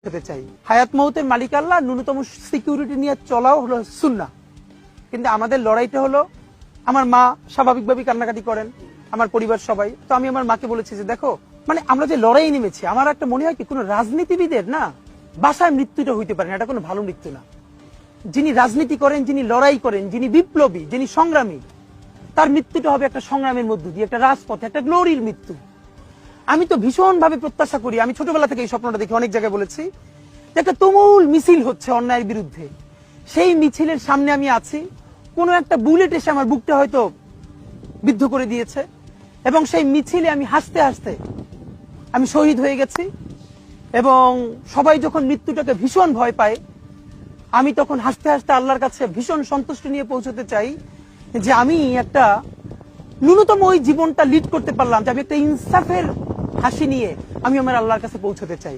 হতে চাই। হায়াত মৌতের মালিক আল্লাহ, ন্যূনতম সিকিউরিটি নিয়ে চলাও হলো সুন্নাহ। কিন্তু আমাদের লড়াইটা হলো, আমার মা স্বাভাবিকভাবেই কান্নাকাটি করেন, আমার পরিবার সবাই। তো আমি আমার মাকে বলেছি যে দেখো, মানে আমরা যে লড়াই নেমেছি, আমার একটা মনে হয় কি কোন রাজনীতিবিদের না বাসায় মৃত্যুটা হইতে পারে না, এটা কোনো ভালো মৃত্যু না। যিনি রাজনীতি করেন, যিনি লড়াই করেন, যিনি বিপ্লবী, যিনি সংগ্রামী, তার মৃত্যুটা হবে একটা সংগ্রামের মধ্য দিয়ে, একটা রাজপথে, একটা গ্লোরির মৃত্যু। আমি তো ভীষণ ভাবে প্রত্যাশা করি, আমি ছোটবেলা থেকে এই স্বপ্নটা দেখি, অনেক জায়গায় বলেছি, যে একটা তুমুল মিছিল হচ্ছে অন্যায়ের বিরুদ্ধে, সেই মিছিলের সামনে আমি আছি, কোনো একটা বুলেট এসে আমার বুকটা হয়তো বিদ্ধ করে দিয়েছে, এবং সেই মিছিলে আমি হাসতে হাসতে আমি শহীদ হয়ে গেছি। এবং সবাই যখন মৃত্যুটাকে ভীষণ ভয় পায়, আমি তখন হাসতে হাসতে আল্লাহর কাছে ভীষণ সন্তুষ্টি নিয়ে পৌঁছতে চাই যে আমি একটা ন্যূনতম ওই জীবনটা লিড করতে পারলাম, যে আমি একটা ইনসাফের হাসি নিয়ে আমি আমার আল্লাহর কাছে পৌঁছতে চাই।